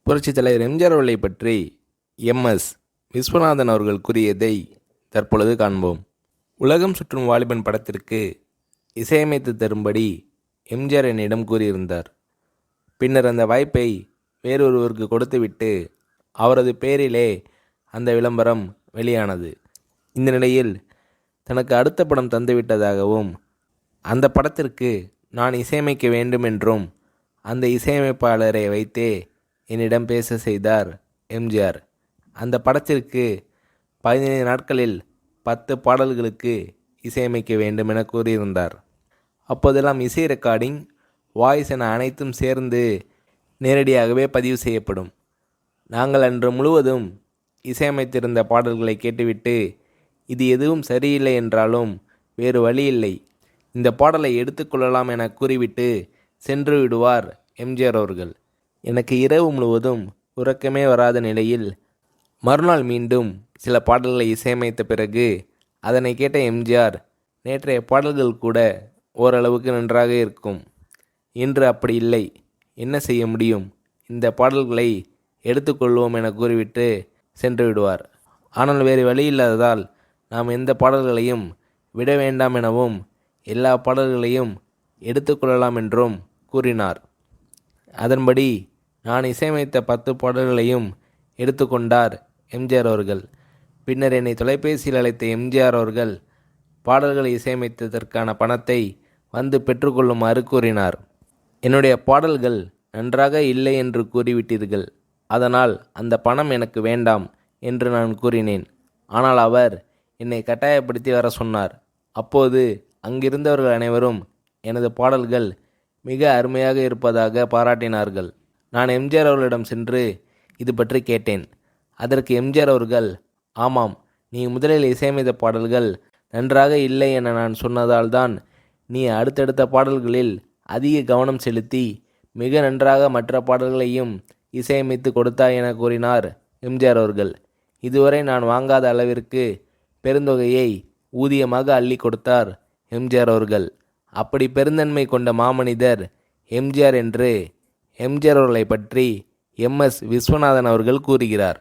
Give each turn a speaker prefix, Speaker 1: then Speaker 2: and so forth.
Speaker 1: புரட்சித் தலைவர் எம்ஜிஆர் அவர்களை பற்றி எம்எஸ் விஸ்வநாதன் அவர்கள் கூறியதை தற்பொழுது காண்போம். உலகம் சுற்றும் வாலிபன் படத்திற்கு இசையமைத்து தரும்படி எம்ஜிஆர் என்னிடம் கூறியிருந்தார். பின்னர் அந்த வாய்ப்பை வேறொருவருக்கு கொடுத்துவிட்டு அவரது பேரிலே அந்த விளம்பரம் வெளியானது. இந்த நிலையில் தனக்கு அடுத்த படம் தந்துவிட்டதாகவும் அந்த படத்திற்கு நான் இசையமைக்க வேண்டுமென்றும் அந்த இசையமைப்பாளரை வைத்தே என்னிடம் பேச செய்தார் எம்ஜிஆர். அந்த படத்திற்கு 15 நாட்களில் 10 பாடல்களுக்கு இசையமைக்க வேண்டும் என கூறியிருந்தார். அப்போதெல்லாம் இசை ரெக்கார்டிங், வாய்ஸ் என அனைத்தும் சேர்ந்து நேரடியாகவே பதிவு செய்யப்படும். நாங்கள் அன்று முழுவதும் இசையமைத்திருந்த பாடல்களை கேட்டுவிட்டு இது எதுவும் சரியில்லை என்றாலும் வேறு வழி இல்லை, இந்த பாடலை எடுத்துக்கொள்ளலாம் என கூறிவிட்டு சென்று விடுவார் எம்ஜிஆர் அவர்கள். எனக்கு இரவு முழுவதும் உறக்கமே வராத நிலையில் மறுநாள் மீண்டும் சில பாடல்களை இசையமைத்த பிறகு அதனை கேட்ட எம்ஜிஆர், நேற்றைய பாடல்கள் கூட ஓரளவுக்கு நன்றாக இருக்கும், இன்று அப்படி இல்லை, என்ன செய்ய முடியும், இந்த பாடல்களை எடுத்துக்கொள்வோம் என கூறிவிட்டு சென்று விடுவார். ஆனால் வேறு வழி இல்லாததால் நாம் எந்த பாடல்களையும் விட வேண்டாம் எனவும் எல்லா பாடல்களையும் எடுத்துக்கொள்ளலாம் என்றும் கூறினார். அதன்படி நான் இசையமைத்த 10 பாடல்களையும் எடுத்துக்கொண்டார் எம்ஜிஆர் அவர்கள். பின்னர் என்னை தொலைபேசியில் அழைத்த எம்ஜிஆர் அவர்கள் பாடல்களை இசையமைத்ததற்கான பணத்தை வந்து பெற்றுக்கொள்ளுமாறு கூறினார். என்னுடைய பாடல்கள் நன்றாக இல்லை என்று கூறிவிட்டீர்கள், அதனால் அந்த பணம் எனக்கு வேண்டாம் என்று நான் கூறினேன். ஆனால் அவர் என்னை கட்டாயப்படுத்தி வர சொன்னார். அப்போது அங்கிருந்தவர்கள் அனைவரும் எனது பாடல்கள் மிக அருமையாக இருப்பதாக பாராட்டினார்கள். நான் எம்ஜிஆர் அவர்களிடம் சென்று இது பற்றி கேட்டேன். அதற்கு எம்ஜிஆர் அவர்கள், ஆமாம், நீ முதலில் இசையமைத்த பாடல்கள் நன்றாக இல்லை என நான் சொன்னதால் தான் நீ அடுத்தடுத்த பாடல்களில் அதிக கவனம் செலுத்தி மிக நன்றாக மற்ற பாடல்களையும் இசையமைத்து கொடுத்தாய் என கூறினார் எம்ஜிஆர் அவர்கள். இதுவரை நான் வாங்காத அளவிற்கு பெருந்தொகையை ஊதியமாக அள்ளி கொடுத்தார் எம்ஜிஆர் அவர்கள். அப்படி பெருந்தன்மை கொண்ட மாமனிதர் எம்ஜிஆர் என்று எம்ஜிஆர் அவர்களை பற்றி எம்எஸ் விஸ்வநாதன் அவர்கள் கூறுகிறார்.